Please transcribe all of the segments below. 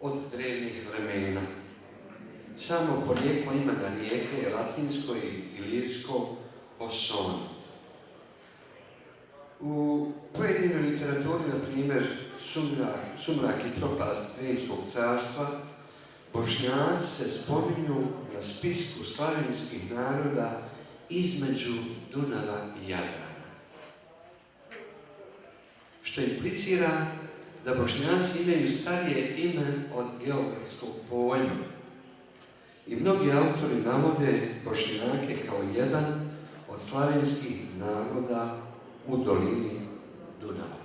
od drevnih vremena. Samo porijeklo imena rijeke je latinsko i ilirsko Oson. U pojedinoj literaturi, na primjer, Sumrak i propast Rimskog carstva, Bošnjaci se spominju na spisku slavenskih naroda između Dunava i Jadrana. Što implicira da Bošnjaci imaju starije ime od geografskog pojma. I mnogi autori navode Bošnjake kao jedan od slavenskih naroda u dolini Dunava.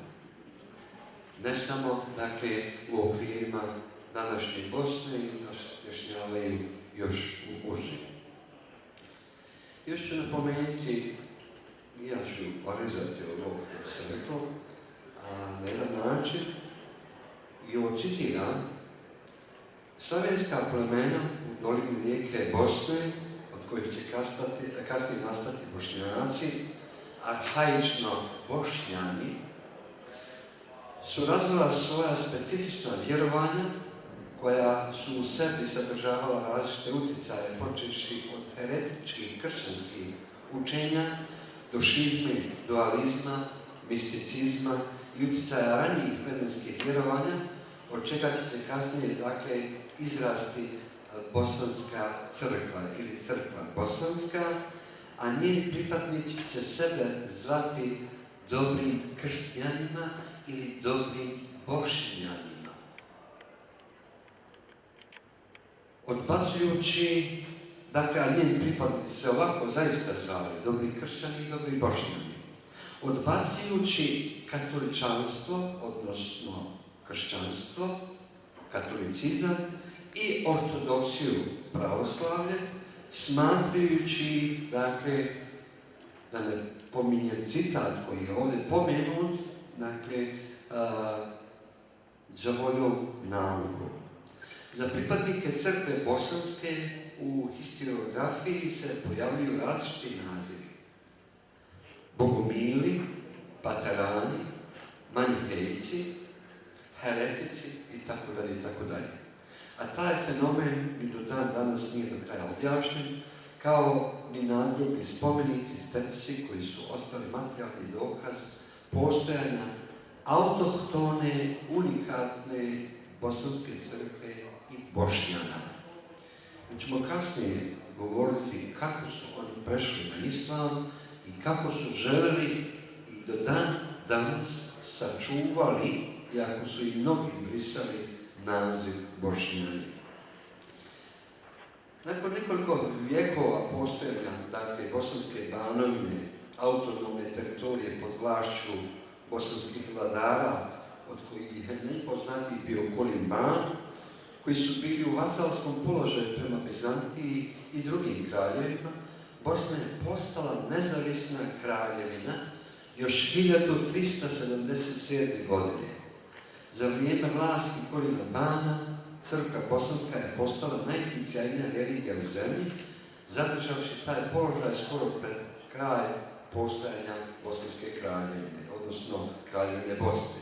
Ne samo, dakle, u okvirima današnje Bosne i osvješnjavaju još u uži. Još ću napomenuti, ja ću rezati od ovog što se reklo, na jedan način i ovo citiram: slavenska plemena u dolini rijeke Bosne, od kojih će kasnije nastati Bošnjaci, arhaično Bošnjani, su razvila svoja specifična vjerovanja koja su u sebi sadržavala različite utjecaje, počevši od heretičkih kršćanskih učenja do šizme, dualizma, misticizma i utjecaja ranijih vremenskih vjerovanja, od čega će se kasnije, dakle, izrasti Bosanska crkva ili crkva bosanska, a njeni pripadnici će sebe zvati dobrim kršćanima ili dobrim bošnjanima. Odbacujući, dakle, a njeni pripadnici se ovako zaista zvali, dobri kršćani i dobri bošnjani. Odbacujući katoličanstvo, odnosno kršćanstvo, katolicizam i ortodoksiju, pravoslavlje, smatrajući, dakle, da ne pominjem citat koji je ovdje pomenut, dakle, za voljom nauku. Za pripadnike crkve bosanske u historiografiji se pojavljuju različiti nazivi: bogumili, paterani, manihejci, heretici itd. itd. A taj fenomen ni do dan danas nije do kraja objašnjen, kao ni nadgrobni spomenici, steci koji su ostali materijalni dokaz postojanja autohtone, unikatne bosanske crkve i Bošnjana. Mi ćemo kasnije govoriti kako su oni prešli na islam i kako su želeli i do dan danas sačuvali, iako su i mnogi brisali, naziv Bošnjani. Nakon nekoliko vjekova postojanja, dakle, Bosanske Banovine, autonomne teritorije pod vlašću bosanskih vladara, od kojih je najpoznatiji bio Kolim Ban, koji su bili u vazalskom položaju prema Bizantiji i drugim kraljevima, Bosna je postala nezavisna kraljevina još 1377. godine. Za vrijeme vlasti Kolima Bana, crkva bosanska je postala najutjecajnija religija u zemlji, zadržavši taj položaj skoro pred kraj postojanja Bosanske kraljevine, odnosno kraljevine Bosne.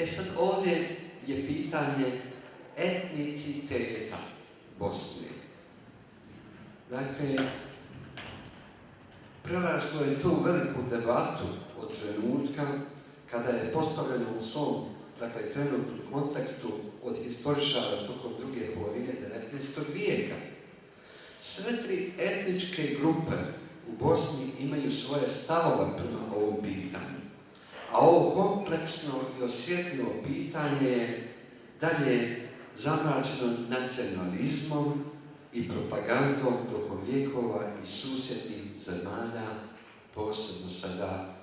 Sad ovdje je pitanje etniciteta Bosne. Dakle, preraslo je tu veliku debatu od trenutka kada je postavljeno u svom, dakle, trenutnom kontekstu od historičara tokom druge polovine 19. vijeka. Sve tri etničke grupe u Bosni imaju svoje stavove prema ovom pitanju. A ovo kompleksno i osjetljivo pitanje je dalje zamračeno nacionalizmom i propagandom tokom vijekova iz susjednih zemalja, posebno sada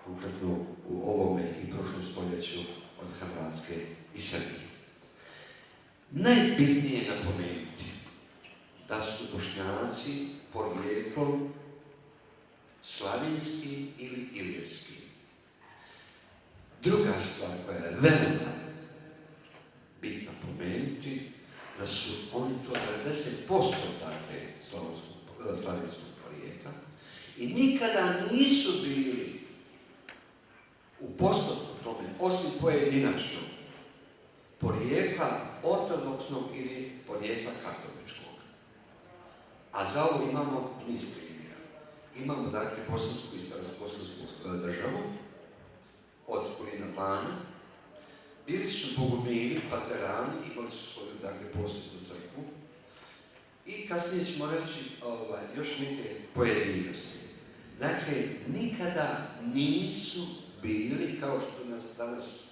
konkretno u ovome i prošlom stoljeću od Hrvatske i Srbije. Najbitnije je napomenuti da su Bošnjaci porijeklom slavinski ili ilirski. Druga stvar koja je veoma bitna pomenuti, da su oni to 90% dakle slavinskog porijekla i nikada nisu bili u postotku tome, osim pojedinačno, porijekla ortodoksnog ili porijekla katoličkog. A za ovo imamo niz primjera. Imamo dakle bosansku i starobosansku državu od Kulina Bana. Bili su bogumili, paterani, imali su svoju dakle posebnu crkvu. I kasnije ćemo reći još neke pojedinosti. Dakle, nikada nisu bili, kao što nas danas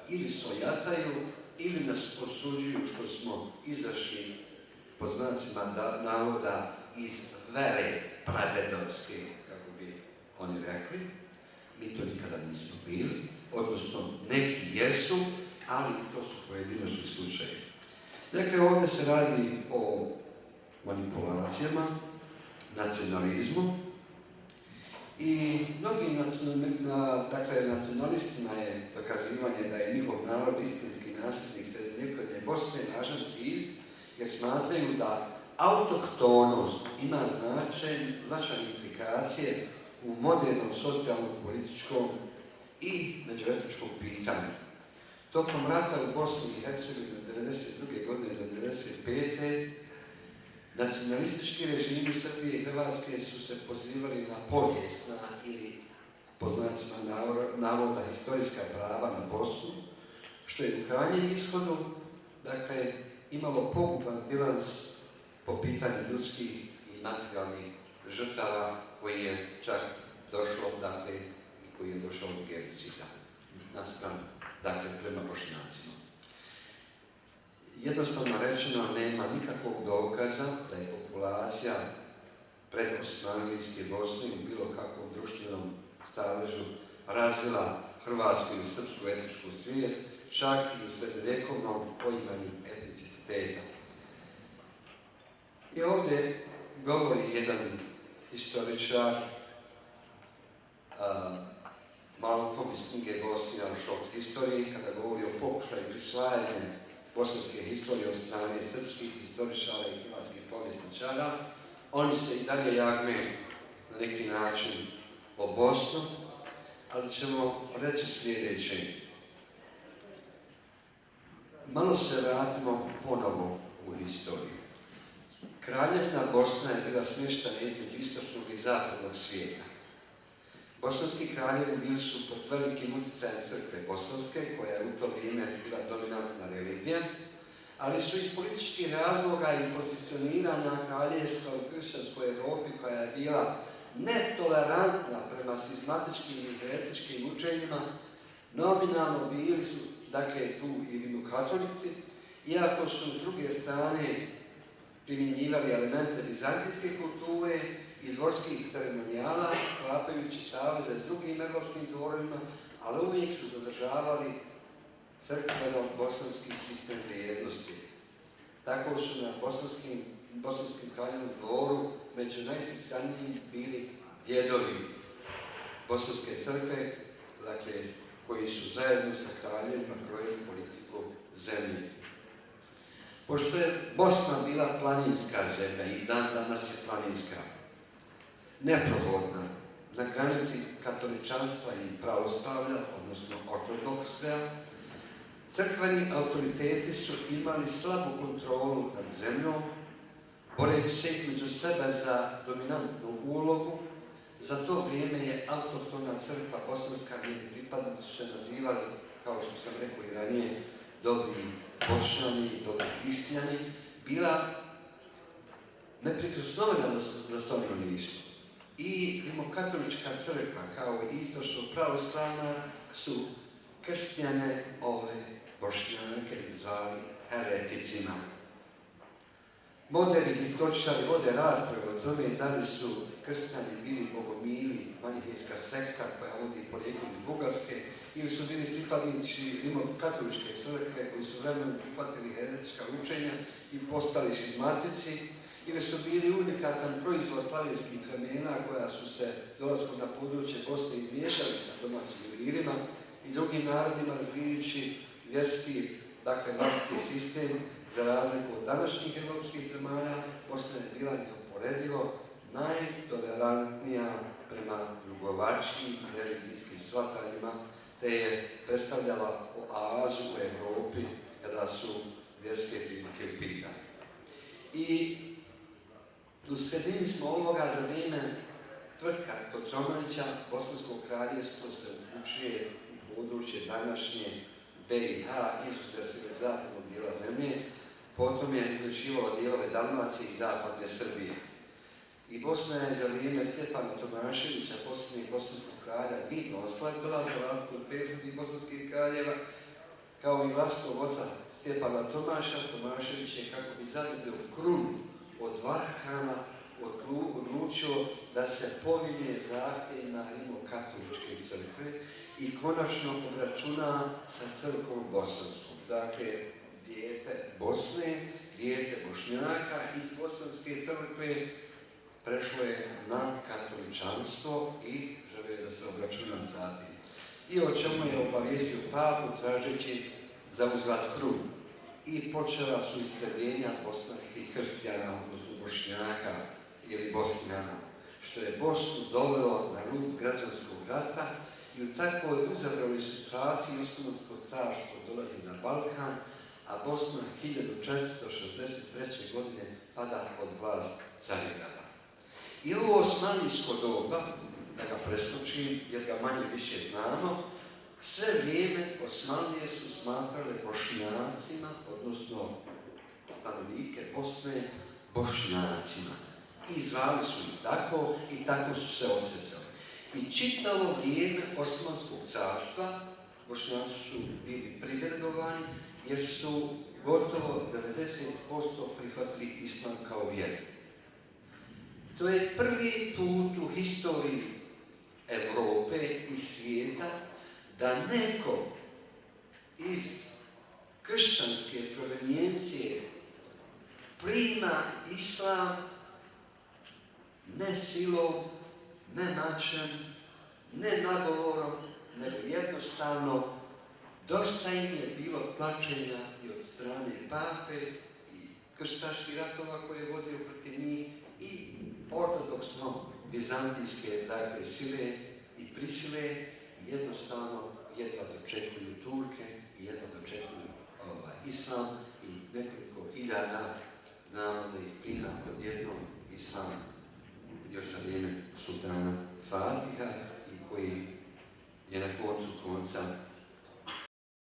ili sojataju, ili nas osuđuju što smo izašli pod znacima navoda iz vere pradedovske, kako bi oni rekli. Mi to nikada nismo bili, odnosno neki jesu, ali to su pojedinačni slučajevi. Dakle, ovdje se radi o manipulacijama, nacionalizmu i mnogim nacionalistima je dokazivanje da je njihov narod istinski nasljednik srednjovjekovne Bosne važan cilj, jer smatraju da autohtonost ima značajne implikacije u modernom socijalnom, političkom i međuetničkom pitanju. Tokom rata u Bosni i Hercegovini od 1992. godine do 1995. nacionalistički režimi Srbije i Hrvatske su se pozivali na povijesna ili po znacima navoda historijska prava na Bosnu, što je u krajnjem ishodu dakle, imalo poguban bilans po pitanju ljudskih i materijalnih žrtava koji je čak došlo, dakle, i koji je došao od genocida naspram, dakle, prema Bošnjacima. Jednostavno rečeno, nema nikakvog dokaza da je populacija predosmanlijske Bosne u bilo kakvom društvenom staležu razvila hrvatsku ili srpsku etničku svijest, čak i u srednjovjekovnom poimanju etniciteta. I ovdje govori jedan historičar, Malkom iz knjige Bosnian Short History, kada govori o pokušaju prisvajanja bosanske historije od strane srpskih historičara i hrvatskih povjesničara. Oni se i dalje jagme na neki način o Bosnu, ali ćemo reći sljedeće. Malo se vratimo ponovo u historiju. Kraljevina Bosna je bila smještena između istočnog i zapadnog svijeta. Bosanski kraljevi bili su pod velikim utjecajem crkve bosanske, koja je u to vrijeme bila dominantna religija, ali su iz političkih razloga i pozicioniranja kraljevstva u kršćanskoj Evropi, koja je bila netolerantna prema sizmatičkim i heretičkim učenjima, nominalno bili su, dakle, tu i rimokatolici, iako su s druge strane primjenjivali elemente bizantijske kulture i dvorskih ceremonijala, sklapajući saveze s drugim evropskim dvorovima, ali uvijek su zadržavali crkveno-bosanski sistem vrijednosti. Tako su na bosanskim kraljevom dvoru među najutjecajnijim bili djedovi bosanske crkve, dakle, koji su zajedno sa kraljevima krojili politiku zemlje. Pošto je Bosna bila planinska zemlja i dan danas je planinska, neprohodna, na granici katoličanstva i pravoslavlja, odnosno ortodoksija, crkveni autoriteti su imali slabu kontrolu nad zemljom, boreći se između sebe za dominantnu ulogu. Za to vrijeme je autohtona crkva bosanska, njeni pripadnici su se nazivali, kao što sam rekao i ranije, dobri Bošnjani, dobri Kristijani, bila neprikosnovena za stanovništvo. I rimokatolička crkva, kao i istočno pravoslavna, su krstjane ove Bošnjake zvali hereticima. Moderni historičari vode rasprave o tome da li su kršćani bili bogomili, manihejska sekta koja vodi porijeklom iz Bugarske, ili su bili pripadnici rimokatoličke crkve koji su vremenom prihvatili heretička učenja i postali šizmatici, ili su bili unikatan proizvod slavenskih plemena koja su se dolaskom na područje Bosne izmiješali sa domaćim ilirima i drugim narodima, razvijajući vjerski, dakle, vlastiti sistem. Za razliku od današnjih evropskih zemalja, Bosna je bila neuporedivo najtolerantnija prema drugovačijim religijskim shvatanjima, te je predstavljala oazu u Evropi kod Romanića Bosansko kraljevstvo se uključuje u područje današnje BiH, izuzev se zapadnog dijela zemlje, potom je uključivalo dijelove Dalmacije i zapadne Srbije. I Bosna je za vrijeme Stjepana Tomaševića, posljednjeg bosanskog kralja, vidno oslabila za razliku od prethodnih bosanskih kraljeva, kao i vlastnog oca Stjepana Tomašević je, kako bi zadobio krunu od Vatikana, odlučio da se povinje zahtjevima Rimokatoličke crkve i konačno obračuna sa crkvom bosanskom. Dakle, dijete Bosne, dijete Bošnjaka iz bosanske crkve prešlo je na katoličanstvo i želio da se obračuna sa tim. I o čemu je obavijestio papu tražeći za uzvrat krunu. I počela su istrebljenja bosanskih krstijana, odnosno Bošnjaka ili Bosnjana, što je Bosnu dovelo na rub građanskog rata i u takvoj uzavreloj situaciji Osmansko carstvo dolazi na Balkan, a Bosna 1463. godine pada pod vlast Carigrada. I ovo osmanlijsko doba, da ga preskočim jer ga manje više znamo, sve vrijeme Osmanlije su smatrale Bošnjacima, odnosno stanovnike Bosne, Bošnjacima. I zvali su ih tako i tako su se osjećali. I čitavo vrijeme Osmanskog carstva Bošnjaci su bili privilegovani jer su gotovo 90% prihvatili islam kao vjeru. To je prvi put u historiji Evrope i svijeta da neko iz kršćanske provenijencije prima islam ne silom, ne mačem, ne nagovorom, nego jednostavno dosta im je bilo tlačenja i od strane pape i krstaških ratova koje je vodio protiv njih i ortodoksno vizantijske, dakle, sile i prisile i jednostavno jedva dočekuju Turke i jedva dočekuju islam i nekoliko hiljada znamo da ih prima kod jednog islama još na vrijeme sultana Fatiha i koji je na koncu konca